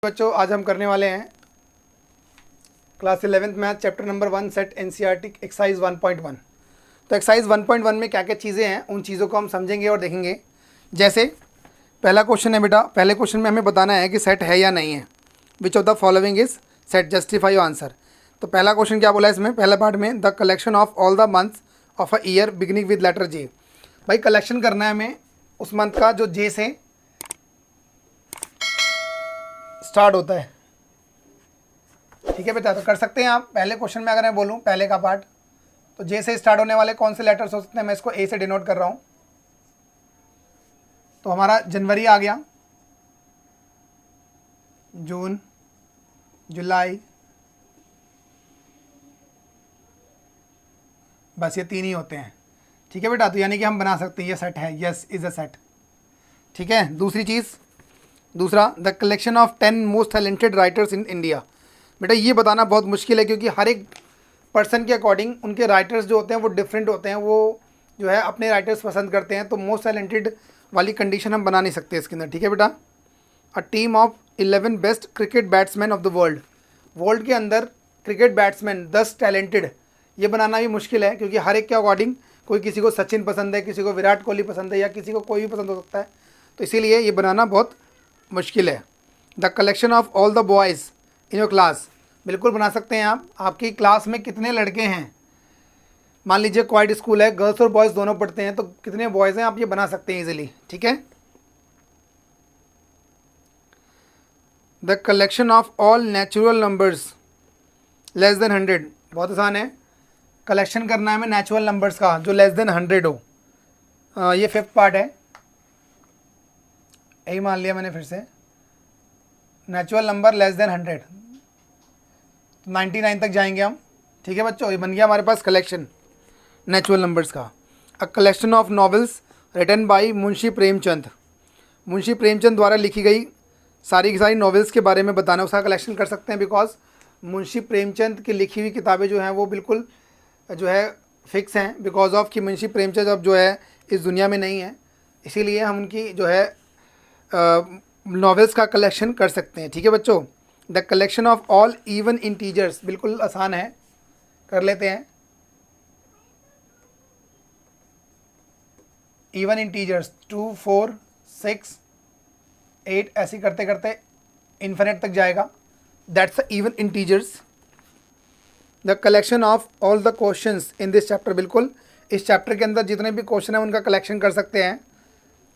बच्चों आज हम करने वाले हैं class 11th math chapter number 1 set NCERT exercise 1.1। तो एक्सरसाइज 1.1 में क्या क्या चीज़ें हैं उन चीज़ों को हम समझेंगे और देखेंगे। जैसे पहला क्वेश्चन है बेटा, पहले क्वेश्चन में हमें बताना है कि सेट है या नहीं है। Which of the following is set, justify your answer. तो पहला क्वेश्चन क्या बोला है इसमें, पहला पार्ट में the collection of all the months of a year beginning with letter J. भाई कलेक्शन करना है हमें उस मंथ का जो जे से स्टार्ट होता है। ठीक है बेटा, तो कर सकते हैं आप। पहले क्वेश्चन में अगर मैं बोलूं पहले का पार्ट, तो जे से स्टार्ट होने वाले कौन से लेटर्स हो सकते हैं, मैं इसको ए से डिनोट कर रहा हूं। तो हमारा जनवरी आ गया, जून, जुलाई, बस ये तीन ही होते हैं। ठीक है बेटा, तो यानी कि हम बना सकते हैं ये सेट है, यस इज अ सेट। ठीक है, दूसरी चीज़, दूसरा the collection of 10 most talented writers in India. बेटा ये बताना बहुत मुश्किल है क्योंकि हर एक पर्सन के अकॉर्डिंग उनके राइटर्स जो होते हैं वो डिफरेंट होते हैं, वो जो है अपने राइटर्स पसंद करते हैं। तो मोस्ट टैलेंटेड वाली कंडीशन हम बना नहीं सकते इसके अंदर। ठीक है बेटा, a team of 11 best cricket batsman of the world. World के अंदर क्रिकेट बैट्समैन 10 टैलेंटेड, ये बनाना भी मुश्किल है क्योंकि हर एक के अकॉर्डिंग कोई किसी को सचिन पसंद है, किसी को विराट कोहली पसंद है, या किसी को कोई भी पसंद हो सकता है। तो इसीलिए ये बनाना बहुत मुश्किल है। The collection of all the boys in your class, बिल्कुल बना सकते हैं आप। आपकी क्लास में कितने लड़के हैं, मान लीजिए क्वाइट स्कूल है, गर्ल्स और बॉयज़ दोनों पढ़ते हैं, तो कितने बॉयज़ हैं आप ये बना सकते हैं इजीली। ठीक है, the collection of all natural numbers less than 100, बहुत आसान है। कलेक्शन करना है हमें नेचुरल नंबर्स का जो लेस देन 100 हो। ये फिफ्थ पार्ट है, यही मान लिया मैंने फिर से, नेचुरल नंबर लेस देन 100, 99 तक जाएंगे हम। ठीक है बच्चों, ये बन गया हमारे पास कलेक्शन नेचुरल नंबर्स का। A collection of novels written by Munshi Premchand. Munshi Premchand द्वारा लिखी गई सारी की सारी नॉवेल्स के बारे में बताना, उसका कलेक्शन कर सकते हैं। बिकॉज मुंशी प्रेमचंद की लिखी हुई किताबें जो हैं वो बिल्कुल जो है फिक्स हैं, बिकॉज ऑफ कि मुंशी प्रेमचंद अब जो है इस दुनिया में नहीं है, इसीलिए हम उनकी जो है नॉवेल्स का कलेक्शन कर सकते हैं। ठीक है बच्चों, the collection of all even integers, बिल्कुल आसान है, कर लेते हैं। इवन इंटीजर्स 2, 4, 6, 8 ऐसे करते करते इन्फिनिट तक जाएगा, that's even integers. The collection of all the questions in this chapter, बिल्कुल इस चैप्टर के अंदर जितने भी क्वेश्चन हैं उनका कलेक्शन कर सकते हैं।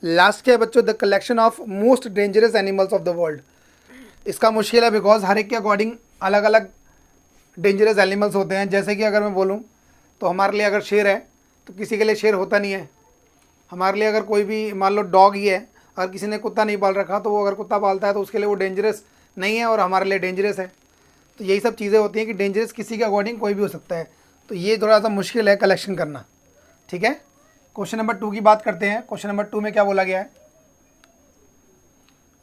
लास्ट क्या है बच्चों, the collection of most dangerous animals of the world. इसका मुश्किल है बिकॉज हर एक के अकॉर्डिंग अलग अलग डेंजरस एनिमल्स होते हैं। जैसे कि अगर मैं बोलूँ तो हमारे लिए अगर शेर है तो किसी के लिए शेर होता नहीं है। हमारे लिए अगर कोई भी मान लो डॉग ही है, अगर किसी ने कुत्ता नहीं पाल रखा तो वो अगर कुत्ता पालता है तो उसके लिए वो डेंजरस नहीं है और हमारे लिए डेंजरस है। तो यही सब चीज़ें होती हैं कि डेंजरस किसी के अकॉर्डिंग कोई भी हो सकता है। तो ये थोड़ा सा मुश्किल है कलेक्शन करना। ठीक है, क्वेश्चन नंबर 2 की बात करते हैं। क्वेश्चन नंबर 2 में क्या बोला गया है,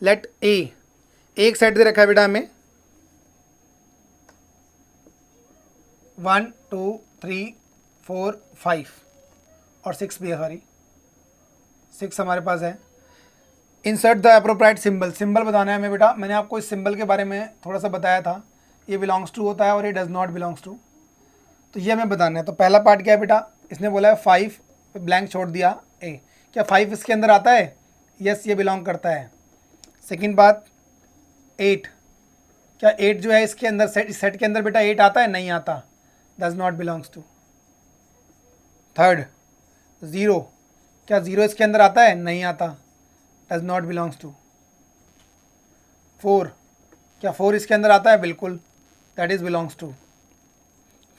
लेट ए, एक सेट दे रखा है बेटा हमें 1, 2, 3, 4, 5 और 6 भी है, सॉरी 6 हमारे पास है। Insert the appropriate symbol, symbol बताना है हमें बेटा। मैंने आपको इस सिंबल के बारे में थोड़ा सा बताया था, ये बिलोंग्स टू होता है और ये डज नॉट बिलोंग्स टू, तो ये हमें बताना है। तो पहला पार्ट क्या है बेटा, इसने बोला है 5, ब्लैंक छोड़ दिया ए, क्या 5 इसके अंदर आता है, यस ये बिलोंग करता है। सेकंड बात 8, क्या 8 जो है इसके अंदर सेट, इस सेट के अंदर बेटा 8 आता है, नहीं आता, does not belongs to. Third 0, क्या 0 इसके अंदर आता है, नहीं आता, डज नॉट बिलोंग्स टू। 4, क्या 4 इसके अंदर आता है, बिल्कुल, that is belongs to.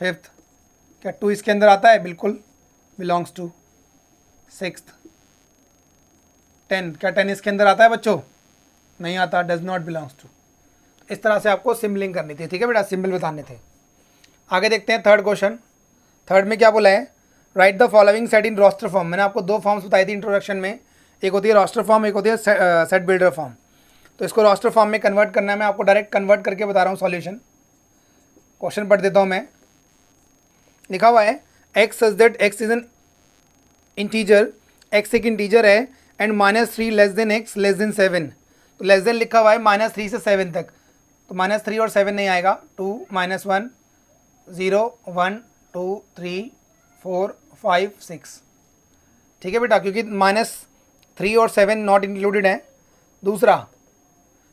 Fifth, क्या 2 इसके अंदर आता है, बिल्कुल बिलोंग्स टू। सिक्स्थ 10, क्या 10 इसके अंदर आता है बच्चों, नहीं आता, डज नॉट बिलोंग्स टू। इस तरह से आपको सिम्बलिंग करनी थी। ठीक है बेटा, सिंबल बताने थे। आगे देखते हैं थर्ड क्वेश्चन। थर्ड में क्या बोला है, write the following set in roster form. मैंने आपको 2 फॉर्म्स बताई थी इंट्रोडक्शन में, एक होती है रोस्टर फॉर्म, एक होती है सेट बिल्डर फॉर्म। तो इसको रोस्टर फॉर्म में कन्वर्ट करना है, मैं आपको डायरेक्ट कन्वर्ट करके बता रहा हूँ सॉल्यूशन। क्वेश्चन पढ़ देता हूँ मैं। लिखा हुआ है x such that x is an integer, x एक इंटीजर है and -3 less than x less than 7। तो लेस देन लिखा हुआ है -3 से 7 तक, तो -3 और 7 नहीं आएगा, 2 -1 0 1 2 3 4 5 6, ठीक है बेटा, क्योंकि -3 और 7 नॉट इंक्लूडेड है। दूसरा,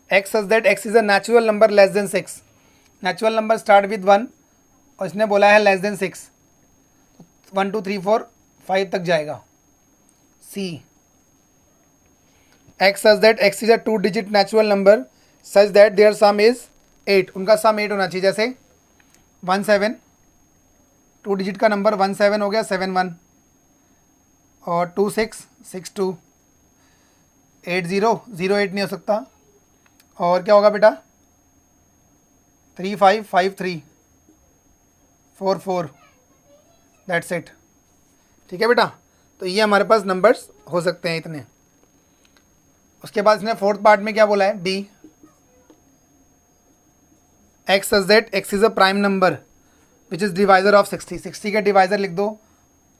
x such that x is a natural number less than 6, natural number start with 1 और इसने बोला है लेस देन 6, 1 2 3 4 5 तक जाएगा। C, x such that x is a 2 digit natural number such that there sum is 8, उनका सम 8 होना चाहिए, जैसे 1 7, 2 डिजिट का नंबर 1 7 हो गया, 7 1, और 2 6 6 2, 8 0 0 8 नहीं हो सकता, और क्या होगा बेटा 3 5 5 3 4 4, दैट्स इट, ठीक है बेटा। तो ये हमारे पास नंबर्स हो सकते हैं इतने। उसके बाद इसने फोर्थ पार्ट में क्या बोला है, D, x such that x is a prime number which is divisor of 60, 60 के डिवाइज़र लिख दो,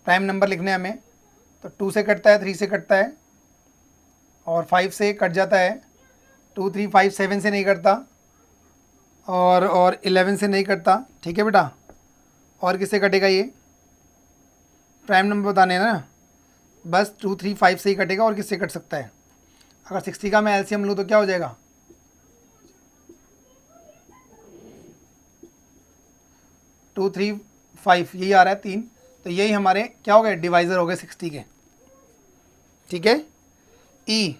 प्राइम नंबर लिखने हमें, तो 2 से कटता है, 3 से कटता है, और 5 से कट जाता है, 2 3 5 7 से नहीं कटता, और 11 से नहीं कटता, ठीक है बेटा। और किससे कटेगा, ये प्राइम नंबर बताने हैं ना, बस 2 3 5 से ही कटेगा, और किससे कट सकता है। अगर 60 का मैं एलसीएम लूँ तो क्या हो जाएगा, 2 3 5, यही आ रहा है 3, तो यही हमारे क्या हो गए, डिवाइज़र हो गए 60 के, ठीक है। ई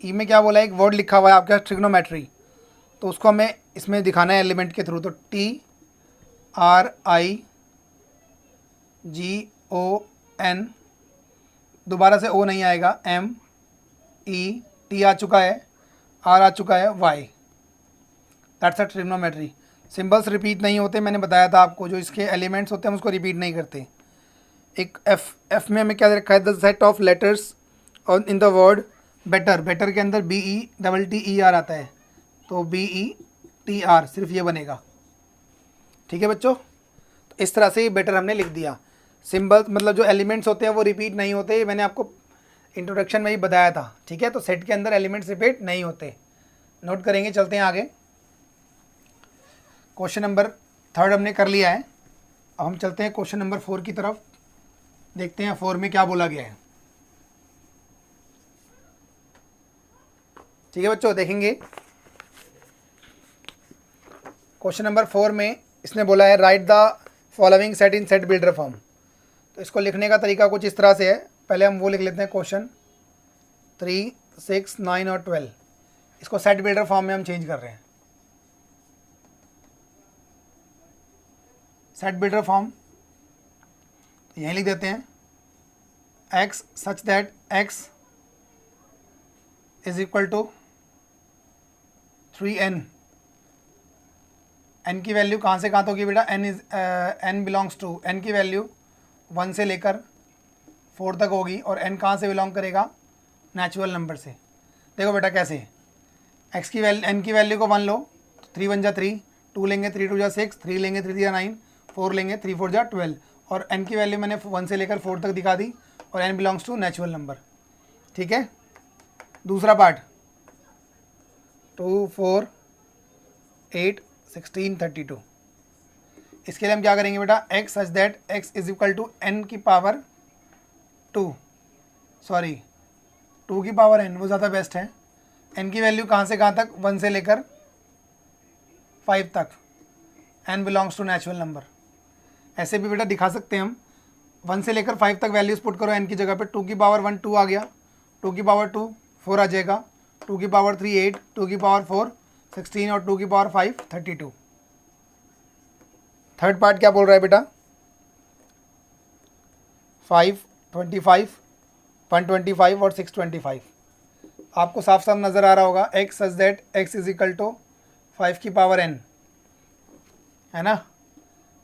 में क्या बोला है, एक वर्ड लिखा हुआ है आपका ट्रिग्नोमेट्री, तो उसको हमें इसमें दिखाना है एलिमेंट के थ्रू, तो TRIGON, दोबारा से ओ नहीं आएगा, MET आ चुका है, R आ चुका है, Y, that's a trigonometry. Symbols repeat नहीं होते, मैंने बताया था आपको, जो इसके एलिमेंट्स होते हैं हम उसको रिपीट नहीं करते। एक एफ में हमें क्या रखा है, द सेट ऑफ लेटर्स और in the word better, better के अंदर BETTER आता है, तो BETR सिर्फ ये बनेगा, ठीक है बच्चों। तो इस तरह से ये बेटर हमने लिख दिया। सिंबल मतलब जो एलिमेंट्स होते हैं वो रिपीट नहीं होते, ये मैंने आपको इंट्रोडक्शन में ही बताया था, ठीक है। तो सेट के अंदर एलिमेंट्स रिपीट नहीं होते, नोट करेंगे। चलते हैं आगे, क्वेश्चन नंबर 3 हमने कर लिया है, अब हम चलते हैं क्वेश्चन नंबर 4 की तरफ, देखते हैं 4 में क्या बोला गया है, ठीक है बच्चों। देखेंगे क्वेश्चन नंबर 4 में इसने बोला है write the following set in set builder form. तो इसको लिखने का तरीका कुछ इस तरह से है, पहले हम वो लिख लेते हैं, क्वेश्चन 3 6 9 और 12, इसको सेट बिल्डर फॉर्म में हम चेंज कर रहे हैं। सेट बिल्डर फॉर्म तो यहीं लिख देते हैं, x such that x is equal to 3n, n की वैल्यू कहाँ से कहाँ तक होगी बेटा, n बिलोंग्स टू, n की वैल्यू 1 से लेकर 4 तक होगी, और n कहाँ से बिलोंग करेगा, नेचुरल नंबर से। देखो बेटा कैसे, x की वैल्यू, n की वैल्यू को 1 लो, 3 1 जा 3, 2 लेंगे 3 2 जा 6, 3 लेंगे 3 जा 9, 4 लेंगे 3 4 जा 12, और n की वैल्यू मैंने 1 से लेकर 4 तक दिखा दी, और n belongs to natural number, ठीक है। दूसरा पार्ट 2 4 8 16 32, इसके लिए हम क्या करेंगे बेटा, x such that x is equal to n की पावर 2, सॉरी 2 की पावर n, वो ज़्यादा बेस्ट है। n की वैल्यू कहाँ से कहाँ तक, 1 से लेकर 5 तक, n belongs to natural number. ऐसे भी बेटा दिखा सकते हैं हम, 1 से लेकर 5 तक वैल्यूज़ पुट करो n की जगह पे, 2 की पावर 1 2 आ गया, 2 की पावर 2 4 आ जाएगा, 2 की पावर 3 8, 2 की पावर 4 16, और 2 की पावर 5 32। थर्ड पार्ट क्या बोल रहा है बेटा, 5 25 125 और 625। आपको साफ साफ नज़र आ रहा होगा, x such that x is equal to 5 की पावर n, है ना।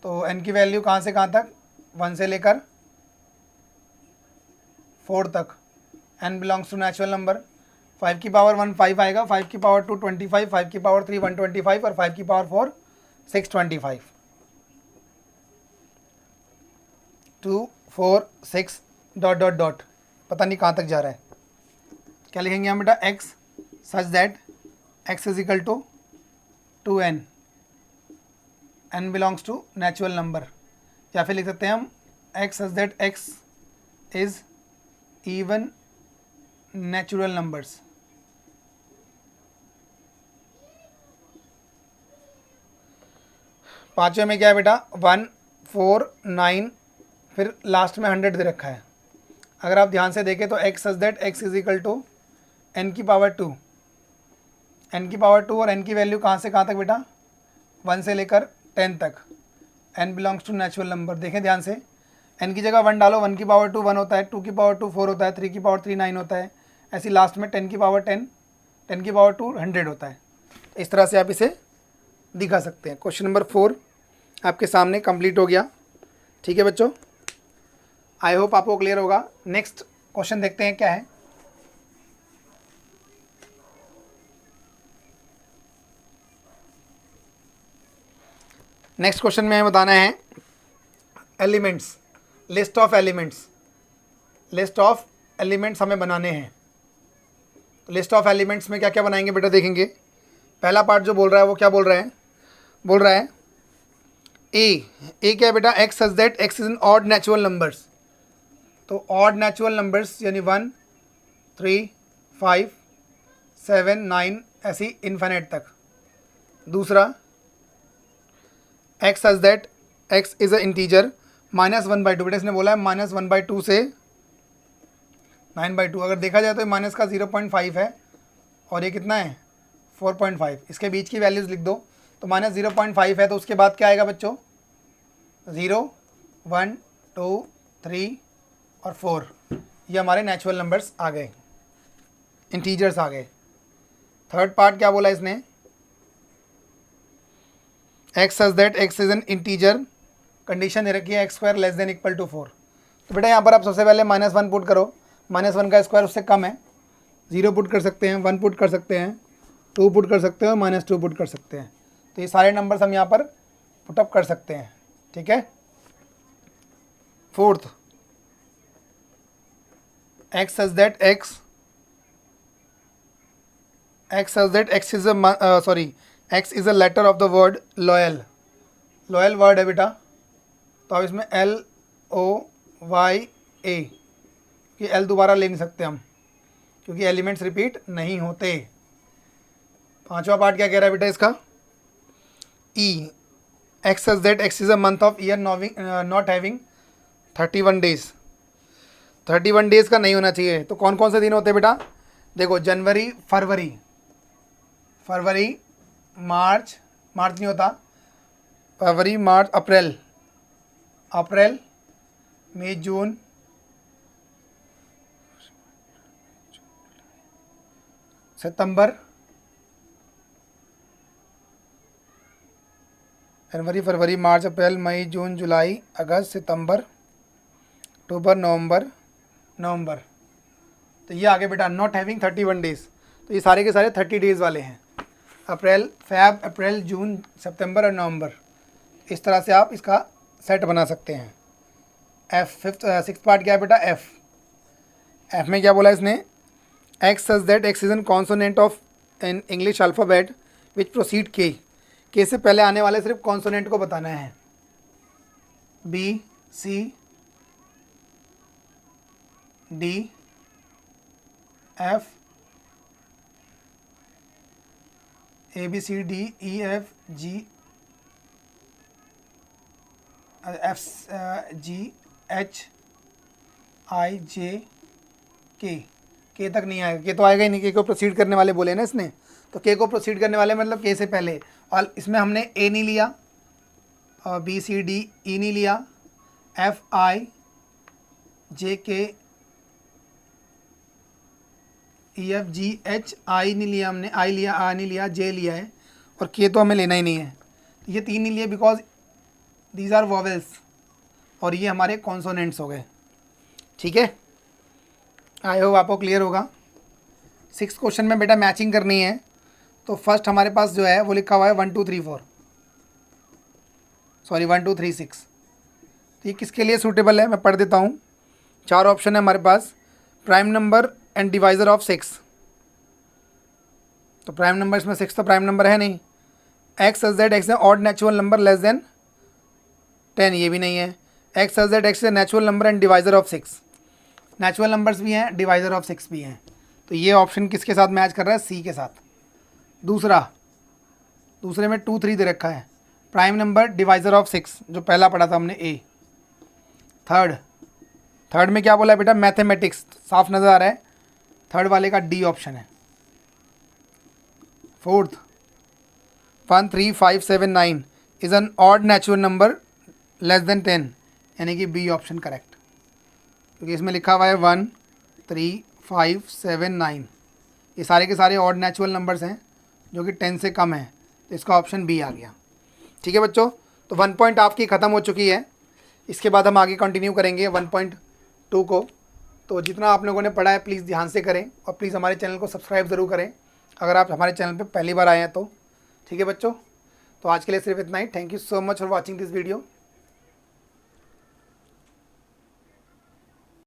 तो n की वैल्यू कहाँ से कहाँ तक, 1 से लेकर 4 तक, n belongs to natural number. 5 की पावर 1 5 आएगा, 5 की पावर 2 25, 5 की पावर 3 125, और 5 की पावर 4 625। 2 4 6 डॉट डॉट डॉट, पता नहीं कहाँ तक जा रहा है। क्या लिखेंगे हम बेटा, x such that x is equal to 2n, n belongs to natural number, या फिर लिख सकते हैं हम x such that x is even natural numbers. पांचवें में क्या है बेटा, 1 4 9, फिर लास्ट में 100 दे रखा है। अगर आप ध्यान से देखें तो x such that x is equal to n की पावर 2, n की पावर 2, और n की वैल्यू कहाँ से कहाँ तक बेटा, 1 से लेकर 10 तक, n belongs to natural number. देखें ध्यान से, n की जगह 1 डालो, 1 की पावर 2 1 होता है, 2 की पावर 2 4 होता है, 3 की पावर 3 9 होता है, ऐसी लास्ट में 10 की पावर 10, 10 की पावर 2 100 होता है। इस तरह से आप इसे दिखा सकते हैं। क्वेश्चन नंबर 4 आपके सामने कंप्लीट हो गया। ठीक है बच्चों, आई होप आपको क्लियर होगा। नेक्स्ट क्वेश्चन देखते हैं क्या है। नेक्स्ट क्वेश्चन में बताना है elements, list of elements, list of elements हमें बनाने हैं। तो लिस्ट ऑफ एलिमेंट्स में क्या क्या बनाएंगे बेटा, देखेंगे। पहला पार्ट जो बोल रहा है वो क्या बोल रहा है, बोल रहा है ए क्या है बेटा, x such that x is N odd natural numbers. तो ऑड नेचुरल नंबर्स यानी 1 3 5 7 9 ऐसी इन्फिनिट तक। दूसरा, x such that x is a integer -1/2, बेटा इसने बोला है -1/2 से 9/2। अगर देखा जाए तो माइनस का 0.5 है और ये कितना है 4.5, इसके बीच की वैल्यूज़ लिख दो। तो -0.5 है तो उसके बाद क्या आएगा बच्चों, 0 1 2 3 और 4, ये हमारे नेचुरल नंबर्स आ गए, इंटीजर्स आ गए। थर्ड पार्ट क्या बोला इसने, X such that x is an integer, condition दे रखी है x² less than equal to 4। तो बेटा यहाँ पर आप सबसे पहले -1 पुट करो, -1 का स्क्वायर उससे कम है, 0 पुट कर सकते हैं, 1 पुट कर सकते हैं, 2 पुट कर सकते हैं और -2 पुट कर सकते हैं। तो ये सारे नंबर्स हम यहाँ पर पुटअप कर सकते हैं। ठीक है। Fourth, x such that x is a letter of the word loyal. Loyal word है बेटा, तो अब इसमें LOYA, कि L दोबारा ले नहीं सकते हम क्योंकि एलिमेंट्स रिपीट नहीं होते। पांचवा पार्ट क्या कह रहा है बेटा इसका, E, x such that x is a month of year not having 31 days. 31 days का नहीं होना चाहिए। तो कौन कौन से दिन होते हैं बेटा, देखो जनवरी फरवरी मार्च नहीं होता, फरवरी मार्च अप्रैल मई जून सितंबर, जनवरी फरवरी मार्च अप्रैल मई जून जुलाई अगस्त सितंबर अक्टूबर नवंबर। तो ये आगे बेटा नॉट हैविंग 31 डेज, तो ये सारे के सारे 30 डेज़ वाले हैं, अप्रैल जून सितंबर और नवंबर। इस तरह से आप इसका सेट बना सकते हैं। सिक्स पार्ट क्या है बेटा, एफ में क्या बोला इसने, X such that x is N consonant of an English alphabet which proceed के से पहले आने वाले सिर्फ कॉन्सोनेंट को बताना है, B C D F ABCD EF G F G H I J के तक नहीं आएगा, के तो आएगा ही नहीं, के को प्रोसीड करने वाले बोले ना इसने, तो के को प्रोसीड करने वाले मतलब के से पहले। और इसमें हमने ए नहीं लिया और बी सी डी ई नहीं लिया, एफ आई जे के E F G H I नहीं लिया हमने, आई लिया, आ नहीं लिया, जे लिया है, और के तो हमें लेना ही नहीं है। तो ये तीन नहीं लिए बिकॉज दीज आर वॉवेल्स और ये हमारे कॉन्सोनेंट्स हो गए। ठीक है, आई होप आपको क्लियर होगा। 6 क्वेश्चन में बेटा मैचिंग करनी है, तो फर्स्ट हमारे पास जो है वो लिखा हुआ है 1 2 3 6। तो ये किसके लिए सूटेबल है मैं पढ़ देता हूँ। 4 ऑप्शन है हमारे पास, prime number and divisor of 6, तो प्राइम नंबर इसमें 6 तो प्राइम नंबर है नहीं। एक्स एस जेड एक्स है odd natural number less than 10, ये भी नहीं है। एक्स एस जेड एक्स है natural number and divisor of 6, natural numbers भी हैं, डिवाइजर ऑफ 6 भी हैं। तो ये ऑप्शन किसके साथ मैच कर रहा है? सी के साथ। दूसरे में 2 3 दे रखा है, प्राइम नंबर डिवाइजर ऑफ 6 जो पहला पढ़ा था हमने ए। थर्ड में क्या बोला है बेटा? मैथमेटिक्स, साफ नज़र आ रहा है, थर्ड वाले का डी ऑप्शन है। Fourth 1 3 5 7 9 is an odd natural number less than 10, यानी कि बी ऑप्शन करेक्ट, क्योंकि इसमें लिखा हुआ है 1 3 5 7 9, ये सारे के सारे ऑड नेचुरल नंबर्स हैं जो कि 10 से कम है, तो इसका ऑप्शन बी आ गया। ठीक है बच्चों, तो 1 पॉइंट आपकी ख़त्म हो चुकी है। इसके बाद हम आगे कंटिन्यू करेंगे 1.2 को। तो जितना आप लोगों ने पढ़ा है प्लीज़ ध्यान से करें, और प्लीज़ हमारे चैनल को सब्सक्राइब ज़रूर करें अगर आप हमारे चैनल पे पहली बार आए हैं तो। ठीक है बच्चों, तो आज के लिए सिर्फ इतना ही। Thank you so much for watching this video.